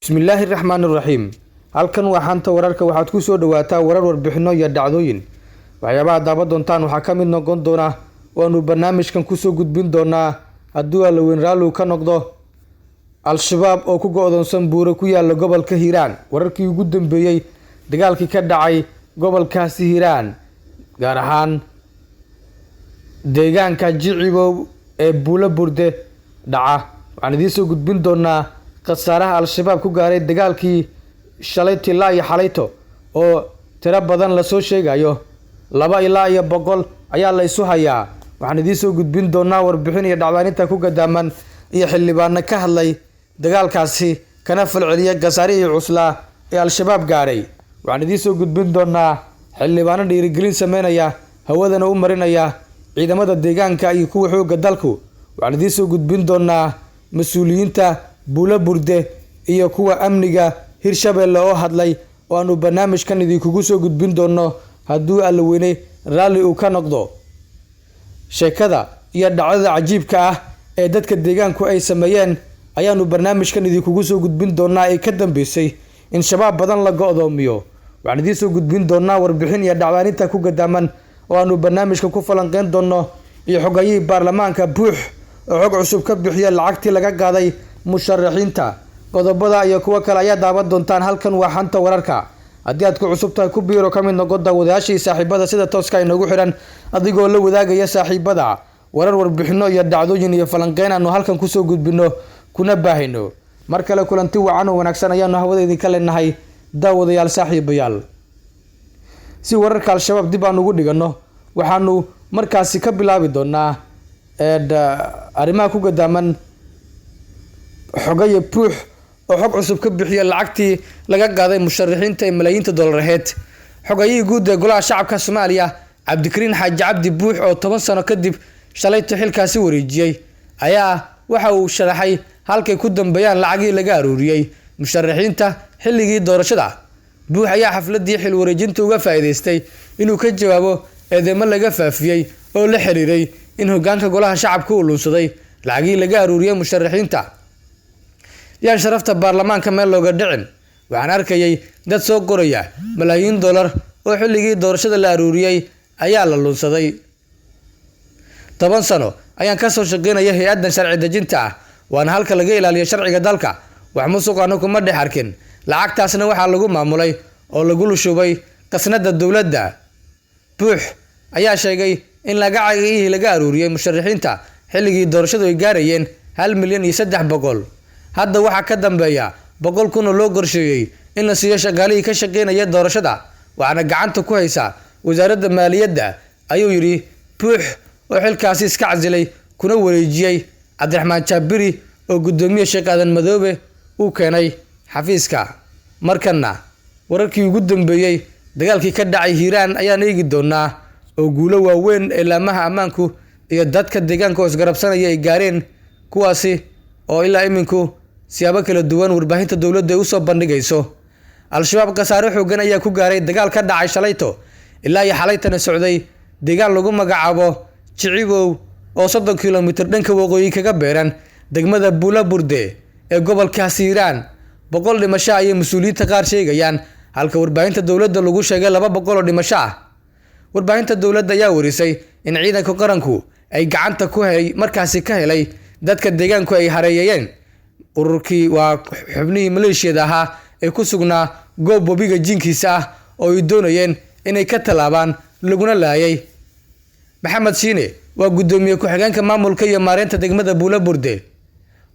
Bismillahir Rahmanir Rahim. Halkan waxaanta wararka waxaad ku soo dhawaataa warar warbixino iyo dhacdooyin. Waxyaabaha daawa doontaan waxaa ka mid noqon doona waanu barnaamijkan ku soo gudbin doonaa haddii la weyn raalu ka noqdo Al-Shabaab oo ku go'doonsan buuro ku yaala gobolka Hiiraan. Wararkii ugu dambeeyay dagaalkii ka dhacay gobolkaasi Hiiraan gaar ahaan deegaanka Jicibow ee Buula Burde dhaca. Waxaan idin soo gudbin doonaa qasaaraha Al-Shabaab ku gaaray dagaalkii shalay ilaa iyo xalayto oo tiro badan la soo sheegayo 2 ilaa iyo 100 ayaa la isu hayaa. Waxaan idin soo gudbin doonaa warbixin iyo dhacdooyinta ku gadaaman iyo xildhibaano ka hadlay dagaalkaasi kana falceliya qasaarihii cuslaa ee Al-Shabaab gaaray. Waxaan idin soo gudbin doonaa xildhibaano dhiirigelin sameynaya hawadana u marinaya ciidamada deegaanka iyo kuwa xoogga dalku. Waxaan idin soo gudbin doonaa mas'uuliyiinta Buula Burde iyo kuwa amniga Hirshabelle oo hadlay oo aanu barnaamijkan idinkugu soo gudbin doono haddii alla weyne raalli uu ka noqdo. Sheekada iyo dhacdada cajiibka ah ee dadka deegaanku ay sameeyeen ayaanu barnaamijkan idinkugu soo gudbin doonaa ee ka dambeysay in shabaab badan la go'doomiyo. Waxaan idin soo gudbin doonaa warbixin iyo dhacdooyinta ku gadaaman oo aanu barnaamijka ku falanqeyn doono iyo xogayihii baarlamaanka buux oo xog cusub ka bixiya lacagtii laga qaaday musharaxiinta. Qodobada iyo kuwa kale ayaa daawa doontaan halkan waa xanta wararka. Haddii aad ku cusub tahay ku biiro ka mid noqon daawadayaashii saaxiibada sida tooska inoogu xiran adigoo la wadaagaya saaxiibada warar warbixino iyo dhacdooyin iyo falanqeyn aanu halkan ku soo gudbino kuna baahino. Mar kale kulanti wacan oo wanaagsan ayaanu hawada idinka leenahay daawadayaal saaxiibayaal. Si wararka Al-Shabaab dib aan ugu dhigano waxaanu markaasi ka bilaabi doonaa arrimaha ku gadaaman xogaya buux oo xog cusub ka bixiya lacagtii laga qaaday musharaxiinta ee malaayiinta dollaraheed. Xogayihii guud ee golaha shacabka Soomaaliya Cabdikariin Xaaji Cabdi Buux oo 10 sano kadib shalayto xilkaasi wareejiyay ayaa waxa uu sharaxay halkay ku dambeeyaan lacagii laga aruuriyay musharaxiinta xilligii doorashada. Buux ayaa xafladii xil wareejinta uga faa'iideystay inuu ka jawaabo eedeymo laga faafiyay oo la xiriiray in hoggaanka golaha shacabka uu lunsaday lacagii laga aruuriyay musharaxiinta. yaan sharafta baarlamaanka meel looga dhicin. Waxaan arkayay dad soo qoraya malaayiin dollar oo xilligii doorashada la aruuriyay ayaa la lunsaday. 10 sano ayaan ka soo shaqeynaya hay'addan sharci dejinta ah waana halka laga ilaaliyo sharciga dalka. wax musuqaano kuma dhex arkin. lacagtaasna waxaa lagu maamulay oo lagu lushubay qasnada dawladda. Buux ayaa sheegay in lacagii laga aruuriyay musharaxiinta xilligii doorashadu ay gaarayeen 1 milyan iyo 300. hadda waxa ka dambeeya 100 kun oo loo qorsheeyay in la siiyo shaqaalihii ka shaqeynaya doorashada waxaana gacanta ku haysa wasaaradda maaliyadda ayuu yiri Buux oo xilkaasi iska casilay kuna wareejiyay Cabdiraxmaan Jaabiri oo gudoomiye Sheekh Aadan Madoobe uu keenay xafiiska. markana wararkii ugu dambeeyay dagaalkii ka dhacay Hiiraan ayaan eegi doonaa oo guulo waaweyn ee laamaha ammaanku iyo dadka deegaanka oo isgarabsanaya ay gaareen kuwaasi oo ilaa iminku siyaabo kala duwan warbaahinta dawladda u soo bandhigayso. Al-Shabaab qasaare xoogan ayaa ku gaaray dagaal ka dhacay shalayto ilaa iyo xalaytana socday deegaan lagu magacaabo Jicibow oo 30 kiiloomitir dhanka waqooyi kaga beeran degmada Buula Burde ee gobolka Hiiraan. 100 dhimasho ay mas'uuliyiinta qaar sheegayaan halka warbaahinta dawladda lagu sheegay 200 oo dhimasho ah. warbaahinta dawladda ayaa warisay in ciidanka qaranku ay gacanta ku hay markaasi ka helay dadka deegaanku ay hareeyeen ururkii waa xubnihii maleeshiyada ahaa ee ku sugnaa goob wabiga jinkiisa ah oo ay doonayeen inay ka talaabaan laguna laayay. Maxamed Shiine waa gudoomiye ku-xigeenka maamulka iyo maareynta degmada Buula Burde.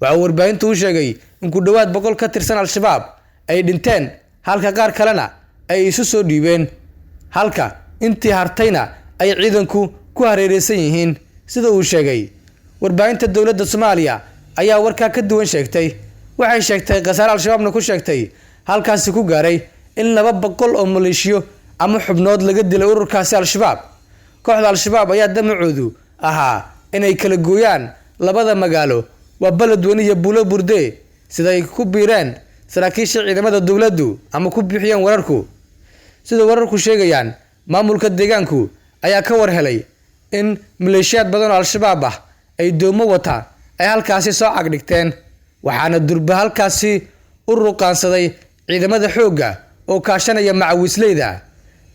waxa warbaahintu u sheegay in ku dhawaad 100 ka tirsan Al-Shabaab ay dhinteen halka qaar kalena ay isu soo dhiibeen halka intii hartayna ay ciidanku ku hareereysan yihiin sida uu sheegay. warbaahinta dawladda Soomaaliya ayaa warka ka duwan sheegtay. waxay sheegtay qasaar Al-Shabaabna ku sheegtay halkaasi ku gaaray in 200 oo maleeshiyo ama xubnood laga dilay ururkaasi Al-Shabaab. kooxda Al-Shabaab ayaa damacoodu ahaa inay kala gooyaan labada magaalo waa Beledweyne iyo Buula Burde sida ay ku biireen saraakiisha ciidamada dawladdu ama ku bixiyeen wararku. sida wararku sheegayaan maamulka deegaanku ayaa ka war helay in maleeshiyad badan oo Al-Shabaab ah ay doomo wata ay halkaasi soo cagdhigteen waxaana durba halkaasi u ruqaansaday ciidamada xoogga oo kaashanaya macawisleyda.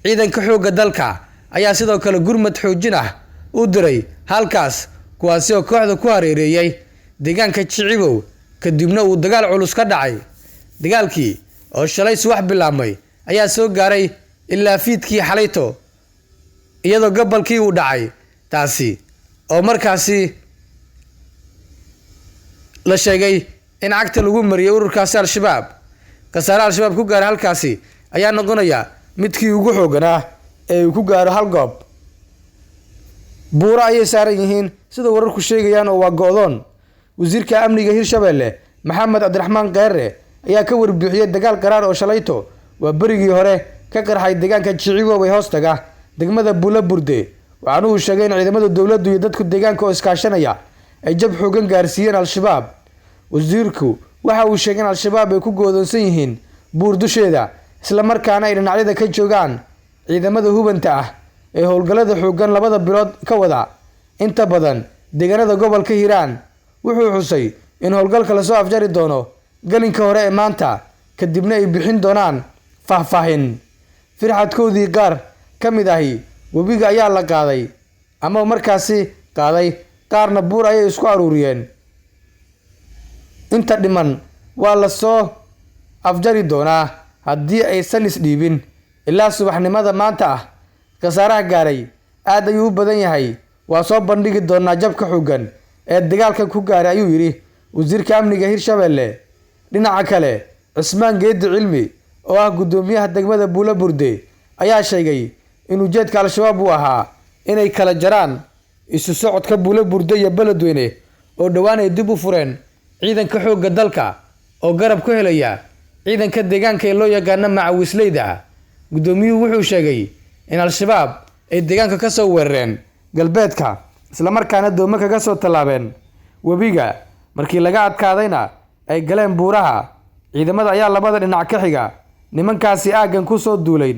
ciidanka xoogga dalka ayaa sidoo kale gurmad xoojin ah u diray halkaas, kuwaasi oo kooxda ku hareereeyay deegaanka Jicibow kadibna uu dagaal culus ka dhacay. dagaalkii oo shalay subax bilaabmay ayaa soo gaaray ilaa fiidkii xalayto, iyadoo gobolkii uu dhacay, taasi oo markaasi la sheegay in cagta lagu mariyay ururkaasi Al-Shabaab. khasaare Al-Shabaab ku gaaray halkaasi ayaa noqonaya midkii ugu xooganaa ee uu ku gaaro hal goob. buuro ayay saaran yihiin sida wararku sheegayaan oo waa go'doon. wasiirka amniga Hirshabelle Maxamed Cabdiraxmaan Qeere ayaa ka warbixiyay dagaal qaraar oo shalayto waa berigii hore ka qarxay deegaanka Jicibow ee hoostaga degmada Buulaburde. waxaana uu sheegay in ciidamada dowladdu iyo dadku deegaanka oo iskaashanaya ay jab xoogan gaarsiiyeen Al-Shabaab. wasiirku waxa uu sheegay in Al-Shabaab ay ku go'doonsan yihiin buur dusheeda, isla markaana ay dhinacyada ka joogaan ciidamada hubanta ah ee howlgallada xoogan labada bilood ka wada inta badan deegaanada gobolka Hiiraan. wuxuu xusay in howlgalka la soo afjari doono galinka hore ee maanta, kadibna ay bixin doonaan faahfaahin. firxadkoodii qaar ka mid ahi webiga ayaa la qaaday ama markaasi qaaday, qaarna buur ayay isku aruuriyeen. inta dhiman waa la soo afjari doonaa haddii aysan isdhiibin ilaa subaxnimada maanta ah. khasaaraha gaaray aad ayuu u badan yahay, waa soo bandhigi doonaa jabka xoogan ee dagaalkan ku gaaray, ayuu yidhi wasiirka amniga Hirshabelle. dhinaca kale, Cismaan Geedi Cilmi oo ah gudoomiyaha degmada Buulaburde ayaa sheegay in ujeedka Al-Shabaab uu ahaa inay kala jaraan isu socodka Buulaburde iyo Beledweyne oo dhowaan ay dib u fureen ciidanka xoogga dalka oo garab ku helaya ciidanka deegaanka ee loo yaqaan macawisleyda. gudoomiyuhu wuxuu sheegay in Al-Shabaab ay deegaanka ka soo weerareen galbeedka, isla markaana doomo kaga soo tallaabeen webiga. markii laga adkaadayna ay galeen buuraha. ciidamada ayaa labada dhinac ka xiga. nimankaasi aaggan ku soo duulay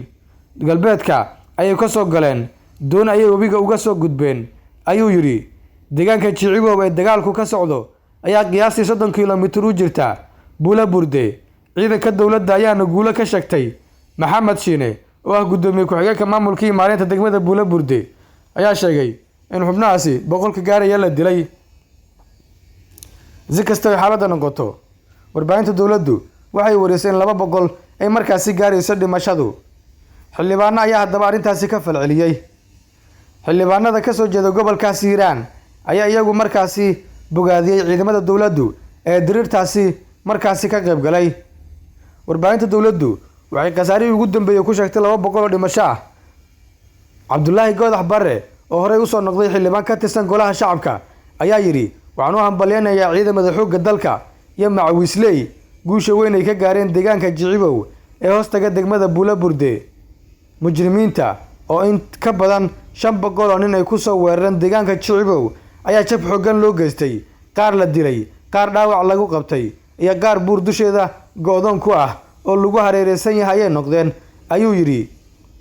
galbeedka ayay ka soo galeen, doon ayay webiga uga soo gudbeen, ayuu yidhi. deegaanka Jicibow ee dagaalku ka socdo ayaa qiyaastii 30 kiilomitir u jirta Buulaburde. ciidanka dowladda ayaana guulo ka sheegtay. Maxamed Shiine oo ah gudoomiye ku-xigeenka maamulka iyo maareynta degmada Buulaburde ayaa sheegay in xubnahaasi 100 gaaraya la dilay. si kastaba xaaladda noqoto, warbaahinta dowladdu waxay wareysay in 200 ay markaasi gaarayso dhimashadu. xildhibaano ayaa haddaba arrintaasi ka falceliyay. xildhibaanada ka soo jeeda gobolkaasi Hiiraan ayaa iyagu markaasi bogaadiyay ciidamada dowladdu ee diriirtaasi markaasi ka qayb galay. warbaahinta dowladdu waxay khasaarihii ugu dambeeyay ku sheegtay 200 oo dhimasho ah. Cabdullaahi Goodax Barre oo horey u soo noqday xildhibaan ka tirsan golaha shacabka ayaa yidhi waxaan u hambalyaynayaa ciidamada xoogga dalka iyo macawisley guusha weyn ay ka gaareen deegaanka Jicibow ee hoostaga degmada Buulaburde. mujrimiinta oo in ka badan 500 oo nin ay ku soo weerareen deegaanka Jicibow ayaa jab xoogan loo geystay, qaar la dilay, qaar dhaawac lagu qabtay, iyo qaar buur dusheeda go'doon ku ah oo lagu hareereysan yahay ay noqdeen, ayuu yidhi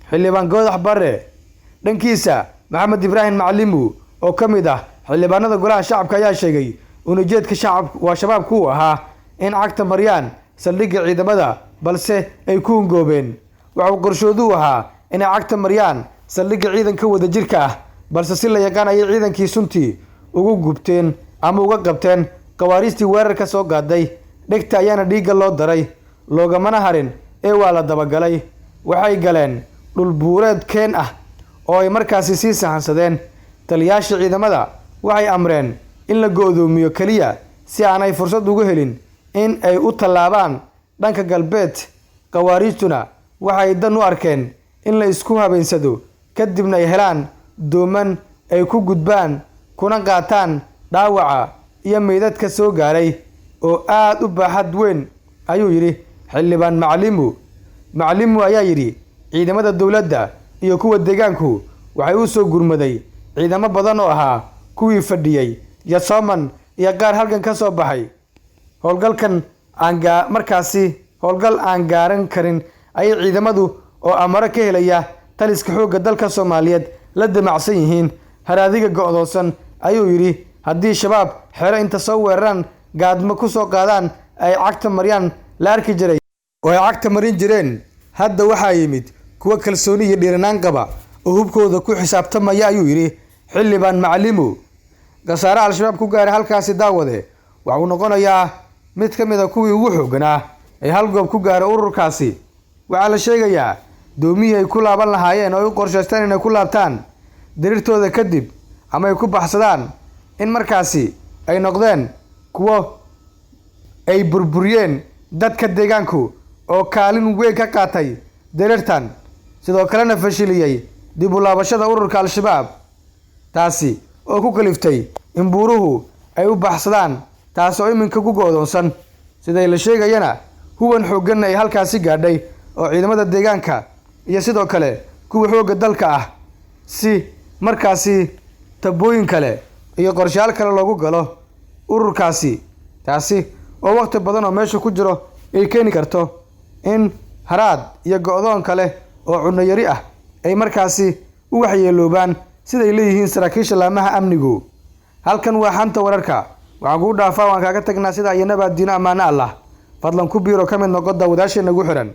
xildhibaan Goodax Barre. dhankiisa Maxamed Ibraahim Macalimu oo ka mid ah xildhibaanada golaha shacabka ayaa sheegay in ujeedka shabaabku uu ahaa in cagta mariyaan saldhigga ciidamada, balse ay ku hungoobeen. waxuu qorshoodu ahaa inay cagta mariyaan saldhigga ciidanka wadajirka ah, balse si la yaqaan ayay ciidankii suntii ugu gubteen ama uga qabteen qawaariistii weerarka soo gaaday. dhegta ayaana dhiigga loo daray, loogamana harin ee waa la dabagalay. waxay galeen dhul buureed keen ah oo ay markaasi sii sahansadeen. taliyaasha ciidamada waxay amreen in la go'doomiyo kaliya si aanay fursad ugu helin in ay u tallaabaan dhanka galbeed. qawaariistuna waxay dan u arkeen in la isku habeensado, kadibna ay helaan dooman ay ku gudbaan kuna qaataan dhaawaca iyo meydadka soo gaaray oo aad u baaxad weyn, ayuu yidhi xildhibaan Macalimu ayaa yidhi ciidamada dowladda iyo kuwa deegaanku waxay u soo gurmaday ciidamo badan oo ahaa kuwii fadhiyay Yasoman iyo qaar halkan ka soo baxay. howlgalkan howlgal aan gaaran karin ayay ciidamadu oo amaro ka helaya taliska xoogga dalka Soomaaliyeed la damacsan yihiin haraadiga go'doonsan, ayuu yidhi. haddii shabaab xero inta soo weeraraan gaadmo ku soo qaadaan ay cagta mariyaan la arki jiray oo ay cagta marin jireen hadda waxaa yimid kuwa kalsooni iyo dhiiranaan qaba oo hubkooda ku xisaabtamaya ayuu yiri xildhibaan Macalimo. khasaaraha al-shabaab ku gaaray halkaasi daawade waxa uu noqonayaa mid ka mid ah kuwii ugu xooganaa ee hal goob ku gaaray ururkaasi. waxaa la sheegayaa doomiyii ay ku laaban lahaayeen oo ay u qorshaysteen inay ku laabtaan dirirtooda kadib ama ay ku baxsadaan in markaasi ay noqdeen kuwo ay burburiyeen dadka deegaanku oo kaalin weyn ka qaatay dirirtan sidoo kalena fashiliyay dib u laabashada ururka al-shabaab taasi oo ku kaliftay in buuruhu ay u baxsadaan taas oo iminka ku go'doonsan sida la sheegayana huban xooggan ay halkaasi gaadhay oo ciidamada deegaanka iyo sidoo kale kuwa xoogga dalka ah si markaasi tabooyin kale iyo qorshayaal kale loogu galo ururkaasi taasi oo waqti badan oo meesha ku jiro ay keeni karto in haraad iyo go'doon kale oo cunno yari ah ay markaasi u waxyeeloobaan siday leeyihiin saraakiisha laamaha amnigu. halkan waa xanta wararka waxaan kugu dhaafaa waan kaaga tagnaa sida ay nabad diin amaana Allah fadlan ku biiro ka mid noqo daawadaasha nagu xiran.